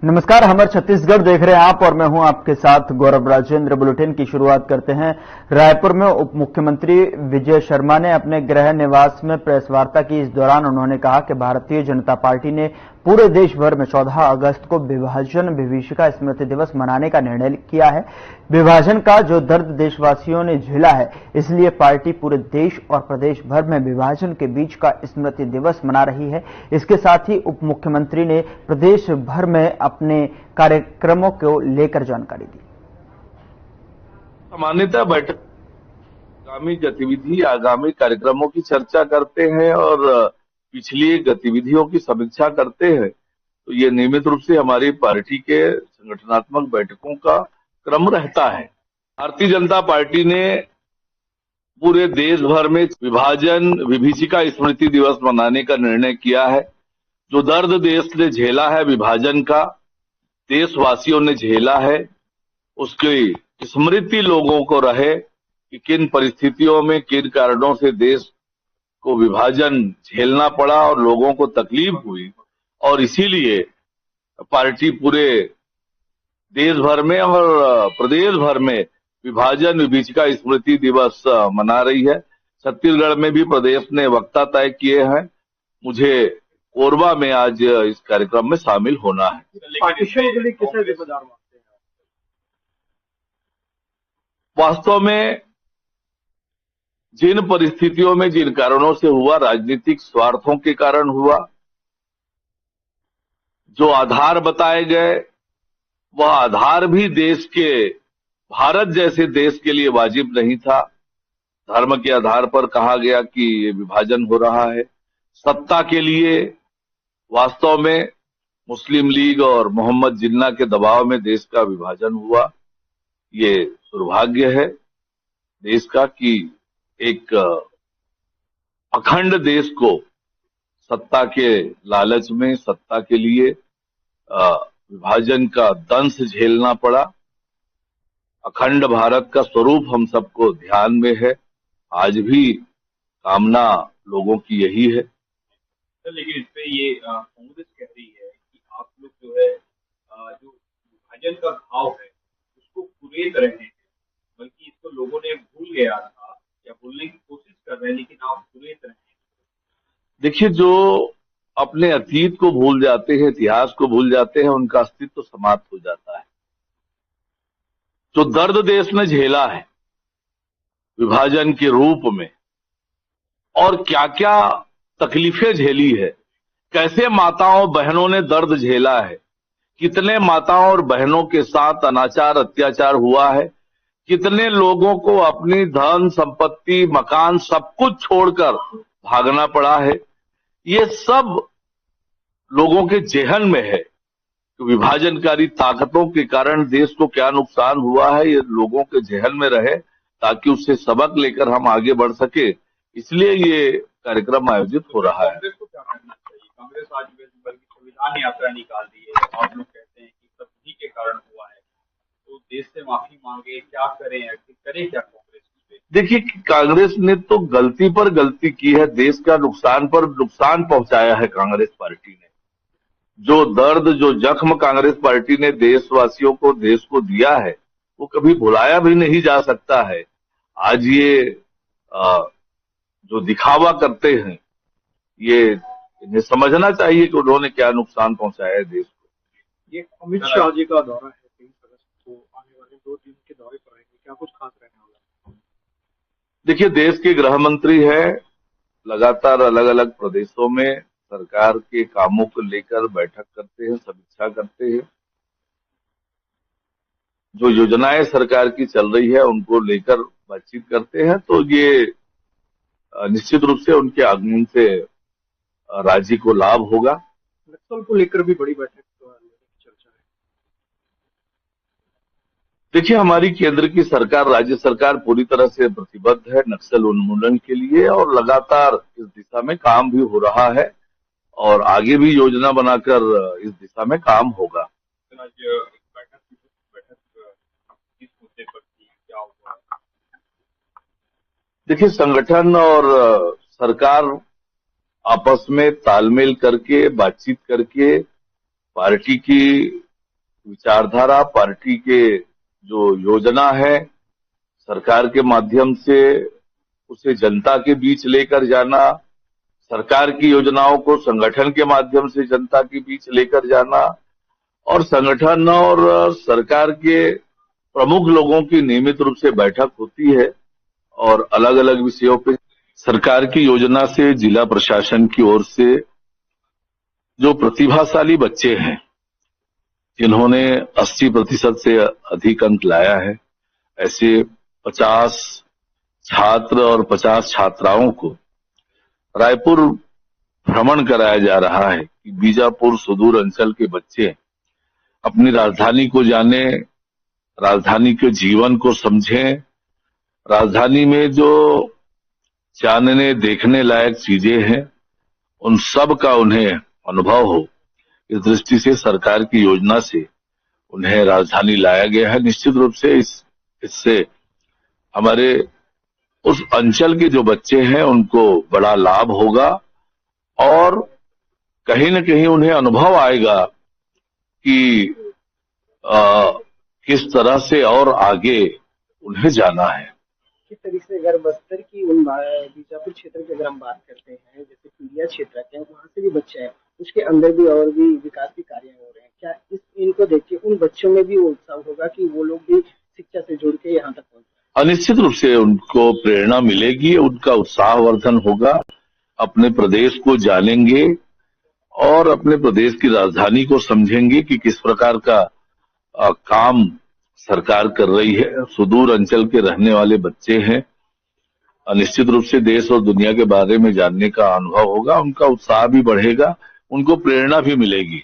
नमस्कार, हमर छत्तीसगढ़ देख रहे हैं आप और मैं हूं आपके साथ गौरव राजेंद्र। बुलेटिन की शुरुआत करते हैं। रायपुर में उप मुख्यमंत्री विजय शर्मा ने अपने गृह निवास में प्रेस वार्ता की। इस दौरान उन्होंने कहा कि भारतीय जनता पार्टी ने पूरे देश भर में 14 अगस्त को विभाजन विभीषिका स्मृति दिवस मनाने का निर्णय किया है। विभाजन का जो दर्द देशवासियों ने झेला है, इसलिए पार्टी पूरे देश और प्रदेश भर में विभाजन के बीच का स्मृति दिवस मना रही है। इसके साथ ही उप मुख्यमंत्री ने प्रदेश भर में अपने कार्यक्रमों को लेकर जानकारी दी। सामान्यतः बैठक आगामी गतिविधि, आगामी कार्यक्रमों की चर्चा करते हैं और पिछली गतिविधियों की समीक्षा करते हैं। तो ये नियमित रूप से हमारी पार्टी के संगठनात्मक बैठकों का क्रम रहता है। भारतीय जनता पार्टी ने पूरे देश भर में विभाजन विभीषिका स्मृति दिवस मनाने का निर्णय किया है। जो दर्द देश ने झेला है विभाजन का, देशवासियों ने झेला है, उसकी स्मृति लोगों को रहे कि किन परिस्थितियों में, किन कारणों से देश को विभाजन झेलना पड़ा और लोगों को तकलीफ हुई, और इसीलिए पार्टी पूरे देश भर में और प्रदेश भर में विभाजन विभीषिका स्मृति दिवस मना रही है। छत्तीसगढ़ में भी प्रदेश ने वक्ता तय किए हैं। मुझे कोरबा में आज इस कार्यक्रम में शामिल होना है। पार्टीशन के लिए किसे जिम्मेदार मानते हैं? वास्तव में जिन परिस्थितियों में, जिन कारणों से हुआ, राजनीतिक स्वार्थों के कारण हुआ, जो आधार बताए गए, वह आधार भी देश के, भारत जैसे देश के लिए वाजिब नहीं था। धर्म के आधार पर कहा गया कि ये विभाजन हो रहा है। सत्ता के लिए वास्तव में मुस्लिम लीग और मोहम्मद जिन्ना के दबाव में देश का विभाजन हुआ। ये दुर्भाग्य है देश का कि एक अखंड देश को सत्ता के लालच में, सत्ता के लिए विभाजन का दंश झेलना पड़ा। अखंड भारत का स्वरूप हम सबको ध्यान में है। आज भी कामना लोगों की यही है। लेकिन इस पे ये कांग्रेस कह रही है कि आप लोग जो है जो विभाजन का घाव है उसको कुरेद रहे हैं, बल्कि इसको लोगों ने भूल गया था या भूलने की कोशिश कर रहे हैं, लेकिन आप कुरेद रहे हैं। देखिए, जो अपने अतीत को भूल जाते हैं, इतिहास को भूल जाते हैं, उनका अस्तित्व समाप्त हो जाता है। जो दर्द देश ने झेला है विभाजन के रूप में, और क्या क्या तकलीफें झेली है, कैसे माताओं बहनों ने दर्द झेला है, कितने माताओं और बहनों के साथ अनाचार अत्याचार हुआ है, कितने लोगों को अपनी धन संपत्ति, मकान, सब कुछ छोड़कर भागना पड़ा है। ये सब लोगों के जेहन में है कि विभाजनकारी ताकतों के कारण देश को क्या नुकसान हुआ है। ये लोगों के जेहन में रहे ताकि उससे सबक लेकर हम आगे बढ़ सके। इसलिए ये कार्यक्रम आयोजित हो रहा है। कांग्रेस को क्या करना चाहिए? कांग्रेस आज बल्कि संविधान यात्रा निकाल दी है। आप लोग कहते हैं कि सब उन्हीं के कारण हुआ है, तो देश से माफी मांगे, क्या करें, करे क्या कांग्रेस? देखिए, कांग्रेस ने तो गलती पर गलती की है। देश का नुकसान पर नुकसान पहुंचाया है कांग्रेस पार्टी ने। जो दर्द, जो जख्म कांग्रेस पार्टी ने देशवासियों को, देश को दिया है, वो कभी भुलाया भी नहीं जा सकता है। आज ये जो दिखावा करते हैं, ये इन्हें समझना चाहिए कि उन्होंने क्या नुकसान पहुंचाया है देश को। ये अमित शाह जी का दौरा है 23 अगस्त को, आने वाले 2 दिन के दौरे पर आएंगे, क्या कुछ खास रहने वाला? देखिए, देश के गृह मंत्री है, लगातार अलग अलग प्रदेशों में सरकार के कामों को लेकर बैठक करते हैं, समीक्षा करते हैं। जो योजनाएं सरकार की चल रही है उनको लेकर बातचीत करते हैं। तो ये निश्चित रूप से उनके आगमन से राज्य को लाभ होगा। नक्सल को लेकर भी बड़ी बैठक चर्चा है। देखिए, हमारी केंद्र की सरकार, राज्य सरकार पूरी तरह से प्रतिबद्ध है नक्सल उन्मूलन के लिए, और लगातार इस दिशा में काम भी हो रहा है और आगे भी योजना बनाकर इस दिशा में काम होगा। देखिए, संगठन और सरकार आपस में तालमेल करके, बातचीत करके पार्टी की विचारधारा, पार्टी के जो योजना है, सरकार के माध्यम से उसे जनता के बीच लेकर जाना, सरकार की योजनाओं को संगठन के माध्यम से जनता के बीच लेकर जाना, और संगठन और सरकार के प्रमुख लोगों की नियमित रूप से बैठक होती है और अलग अलग विषयों पे सरकार की योजना से जिला प्रशासन की ओर से जो प्रतिभाशाली बच्चे हैं, जिन्होंने 80% से अधिक अंक लाया है, ऐसे 50 छात्र और 50 छात्राओं को रायपुर भ्रमण कराया जा रहा है कि बीजापुर सुदूर अंचल के बच्चे अपनी राजधानी को जाने, राजधानी के जीवन को समझें, राजधानी में जो जानने देखने लायक चीजें हैं उन सब का उन्हें अनुभव हो। इस दृष्टि से सरकार की योजना से उन्हें राजधानी लाया गया है। निश्चित रूप से इससे हमारे उस अंचल के जो बच्चे हैं उनको बड़ा लाभ होगा और कहीं न कहीं उन्हें अनुभव आएगा कि किस तरह से और आगे उन्हें जाना है। किस तरीके से अगर बस्तर की बीजापुर क्षेत्र की अगर हम बात करते हैं, जैसे पीलिया क्षेत्र के वहां से भी बच्चे हैं, उसके अंदर भी और भी विकास के कार्य हो रहे हैं, क्या इनको देख के उन बच्चों में भी वो उत्साह होगा कि वो लोग भी शिक्षा से जुड़ के यहाँ तक पहुंचे? निश्चित रूप से उनको प्रेरणा मिलेगी, उनका उत्साहवर्धन होगा, अपने प्रदेश को जानेंगे और अपने प्रदेश की राजधानी को समझेंगे कि किस प्रकार का काम सरकार कर रही है। सुदूर अंचल के रहने वाले बच्चे हैं, निश्चित रूप से देश और दुनिया के बारे में जानने का अनुभव होगा, उनका उत्साह भी बढ़ेगा, उनको प्रेरणा भी मिलेगी।